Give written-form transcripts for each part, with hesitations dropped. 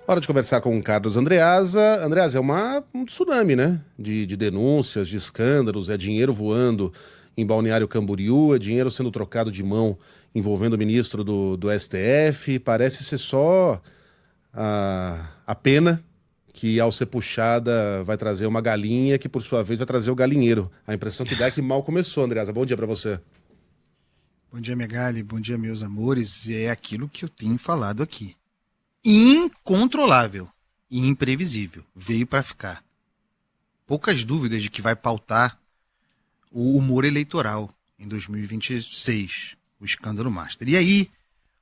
Hora de conversar com o Carlos Andreasa. Andreasa, é um tsunami, né? De denúncias, de escândalos, é dinheiro voando em Balneário Camboriú, é dinheiro sendo trocado de mão envolvendo o ministro do STF. Parece ser só a pena que, ao ser puxada, vai trazer uma galinha que, por sua vez, vai trazer o galinheiro. A impressão que dá é que mal começou, Andreasa. Bom dia para você. Bom dia, Megali. Bom dia, meus amores. É aquilo que eu tenho falado aqui. Incontrolável e imprevisível. Veio para ficar. Poucas dúvidas de que vai pautar o humor eleitoral em 2026, o escândalo Master. E aí,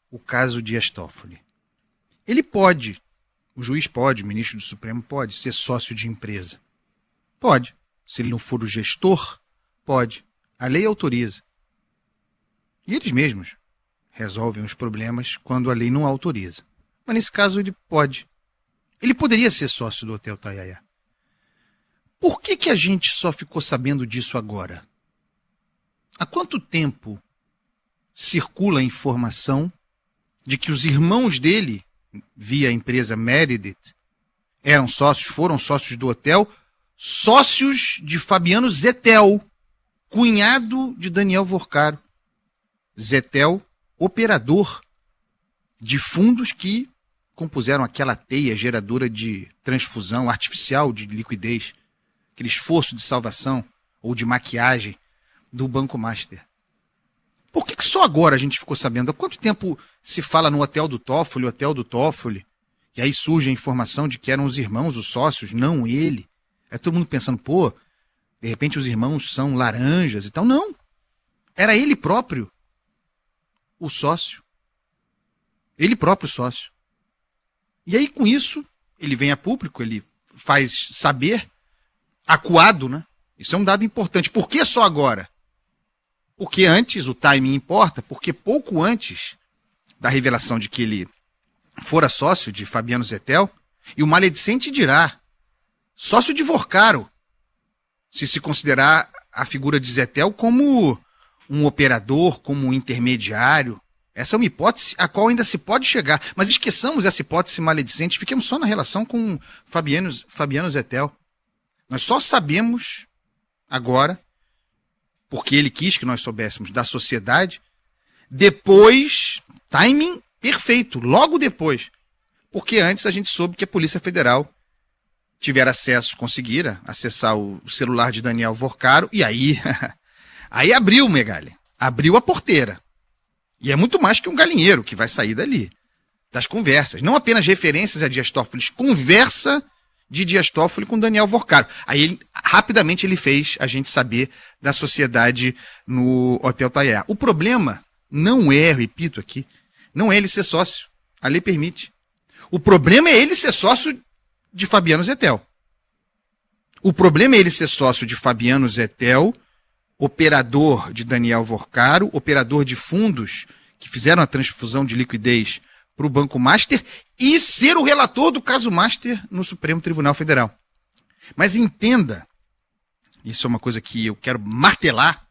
o caso Dias Toffoli. Ele pode, o juiz pode, o ministro do Supremo pode ser sócio de empresa. Pode. Se ele não for o gestor, pode. A lei autoriza. E eles mesmos resolvem os problemas quando a lei não autoriza. Mas nesse caso ele pode. Ele poderia ser sócio do Hotel Taiaia. Por que a gente só ficou sabendo disso agora? Há quanto tempo circula a informação de que os irmãos dele, via a empresa Meredith, foram sócios do hotel, sócios de Fabiano Zettel, cunhado de Daniel Vorcaro. Zettel, operador de fundos que compuseram aquela teia geradora de transfusão artificial de liquidez, aquele esforço de salvação ou de maquiagem do Banco Master. Por que só agora a gente ficou sabendo? Há quanto tempo se fala no hotel do Toffoli, e aí surge a informação de que eram os irmãos, os sócios, não ele. É todo mundo pensando, de repente os irmãos são laranjas e tal. Não, era ele próprio o sócio. Ele próprio sócio. E aí, com isso, ele vem a público, ele faz saber, acuado, né? Isso é um dado importante. Por que só agora? Porque antes, o timing importa, porque pouco antes da revelação de que ele fora sócio de Fabiano Zettel, e o maledicente dirá, sócio de Vorcaro, se considerar a figura de Zettel como um operador, como um intermediário. Essa é uma hipótese a qual ainda se pode chegar. Mas esqueçamos essa hipótese maledicente, fiquemos só na relação com Fabiano Zettel. Nós só sabemos agora, porque ele quis que nós soubéssemos da sociedade, depois, timing perfeito, logo depois. Porque antes a gente soube que a Polícia Federal conseguira acessar o celular de Daniel Vorcaro, e aí, aí abriu, Megali, abriu a porteira. E é muito mais que um galinheiro que vai sair dali, das conversas. Não apenas referências a Dias Toffoli, conversa de Dias Toffoli com Daniel Vorcaro. Aí, rapidamente, ele fez a gente saber da sociedade no Hotel Taiaia. O problema não é, repito aqui, não é ele ser sócio. A lei permite. O problema é ele ser sócio de Fabiano Zettel. O problema é ele ser sócio de Fabiano Zettel, operador de Daniel Vorcaro, operador de fundos que fizeram a transfusão de liquidez para o Banco Master e ser o relator do caso Master no Supremo Tribunal Federal. Mas entenda, isso é uma coisa que eu quero martelar,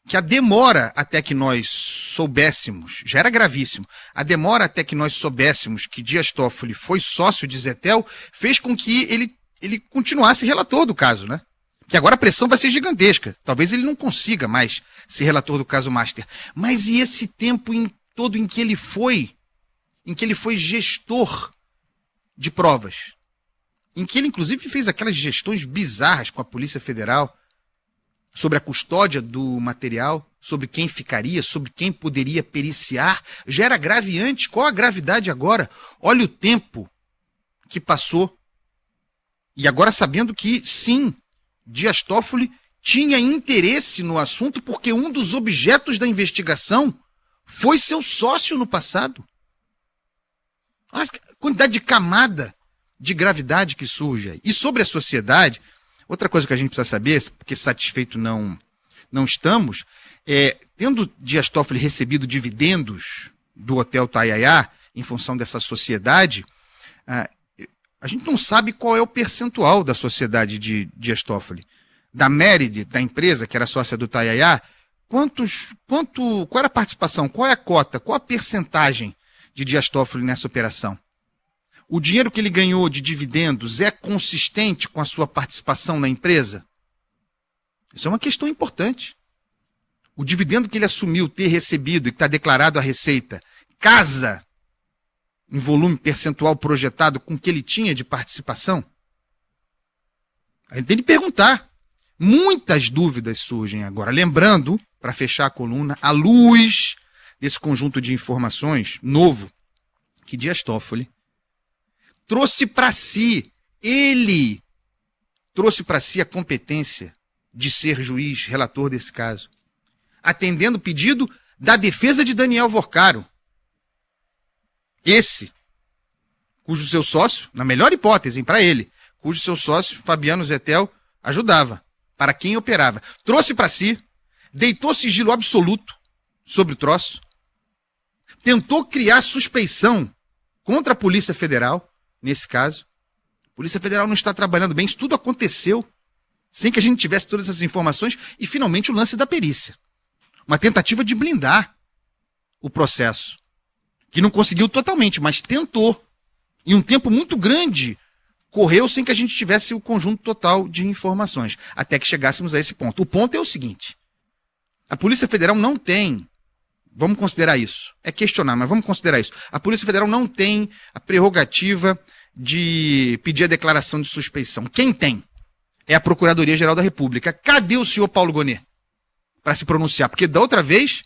que a demora até que nós soubéssemos, já era gravíssimo, a demora até que nós soubéssemos que Dias Toffoli foi sócio de Zettel fez com que ele continuasse relator do caso, né? Que agora a pressão vai ser gigantesca. Talvez ele não consiga mais ser relator do caso Master. Mas e esse tempo todo em que ele foi gestor de provas? Em que ele, inclusive, fez aquelas gestões bizarras com a Polícia Federal sobre a custódia do material, sobre quem ficaria, sobre quem poderia periciar. Já era grave antes. Qual a gravidade agora? Olha o tempo que passou. E agora sabendo que, sim, Dias Toffoli tinha interesse no assunto porque um dos objetos da investigação foi seu sócio no passado. Olha a quantidade de camada de gravidade que surge aí. E sobre a sociedade, outra coisa que a gente precisa saber, porque satisfeito não estamos, tendo Dias Toffoli recebido dividendos do Hotel Taiaia em função dessa sociedade, a gente não sabe qual é o percentual da sociedade de Dias Toffoli. Da Meredith, da empresa, que era sócia do Taiaia, qual era a participação, qual é a cota, qual a percentagem de Dias Toffoli nessa operação? O dinheiro que ele ganhou de dividendos é consistente com a sua participação na empresa? Isso é uma questão importante. O dividendo que ele assumiu ter recebido e que está declarado à Receita casa em volume percentual projetado com o que ele tinha de participação? A gente tem que perguntar. Muitas dúvidas surgem agora. Lembrando, para fechar a coluna, à luz desse conjunto de informações novo, que Dias Toffoli trouxe para si, ele trouxe para si a competência de ser juiz, relator desse caso, atendendo o pedido da defesa de Daniel Vorcaro. Esse, cujo seu sócio, na melhor hipótese para ele, cujo seu sócio, Fabiano Zettel, ajudava, para quem operava. Trouxe para si, deitou sigilo absoluto sobre o troço, tentou criar suspeição contra a Polícia Federal, nesse caso. A Polícia Federal não está trabalhando bem, isso tudo aconteceu sem que a gente tivesse todas essas informações e, finalmente, o lance da perícia. Uma tentativa de blindar o processo, que não conseguiu totalmente, mas tentou. E um tempo muito grande correu sem que a gente tivesse o conjunto total de informações, até que chegássemos a esse ponto. O ponto é o seguinte: a Polícia Federal não tem, vamos considerar isso, é questionar, mas vamos considerar isso, a Polícia Federal não tem a prerrogativa de pedir a declaração de suspeição. Quem tem? É a Procuradoria-Geral da República. Cadê o senhor Paulo Gonet para se pronunciar? Porque da outra vez,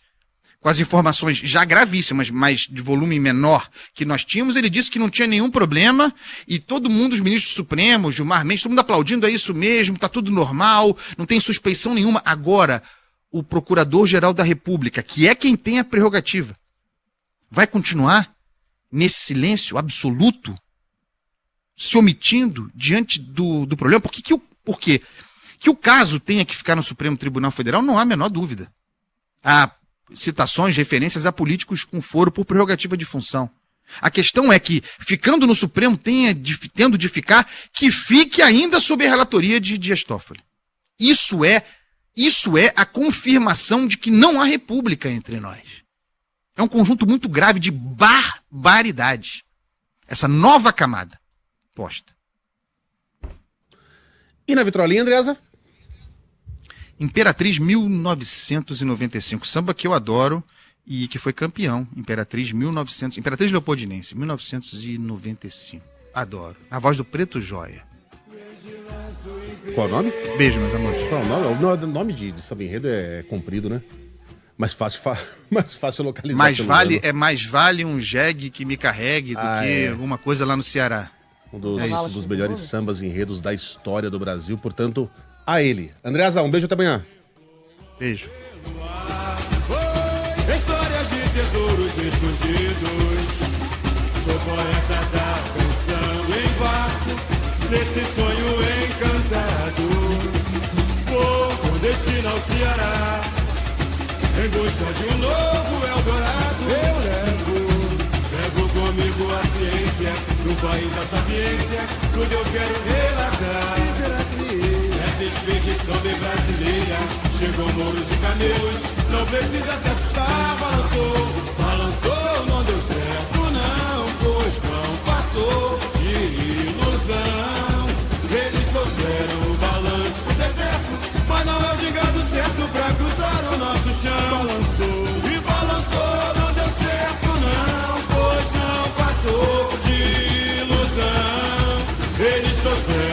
com as informações já gravíssimas, mas de volume menor que nós tínhamos, ele disse que não tinha nenhum problema e todo mundo, os ministros supremos, Gilmar Mendes, todo mundo aplaudindo, é isso mesmo, tá tudo normal, não tem suspeição nenhuma. Agora, o Procurador-Geral da República, que é quem tem a prerrogativa, vai continuar nesse silêncio absoluto, se omitindo diante do problema? Por quê? Que o caso tenha que ficar no Supremo Tribunal Federal, não há a menor dúvida. Há citações, referências a políticos com foro por prerrogativa de função. A questão é que, ficando no Supremo, tendo de ficar, que fique ainda sob a relatoria de Dias Toffoli. Isso é a confirmação de que não há república entre nós. É um conjunto muito grave de barbaridade. Essa nova camada posta. E na vitrolinha, Andreasa? Imperatriz 1995, samba que eu adoro e que foi campeão. Imperatriz Leopoldinense, 1995. Adoro. Na voz do Preto Joia. Qual o nome? Beijo, meus amores. Qual o nome de samba enredo é comprido, né? Mais fácil localizar. Mais vale um jegue que me carregue do que alguma coisa lá no Ceará. Um dos melhores sambas enredos da história do Brasil, portanto, a ele. Andreasa, um beijo, até amanhã. Beijo. Histórias de tesouros escondidos. Sou poeta da canção em barco, nesse sonho encantado. Vou com destino ao Ceará, em busca de um novo Eldorado. Eu levo comigo a ciência, do país a sapiência, tudo eu quero relatar. Essa expedição bem brasileira, chegou mouros e camelos, não precisa se assustar. Balançou, não deu certo não, pois não passou de ilusão. Eles trouxeram o balanço pro deserto, mas não é o gigante certo pra cruzar o nosso chão. Balançou e balançou, não deu certo não, pois não passou de ilusão. Eles trouxeram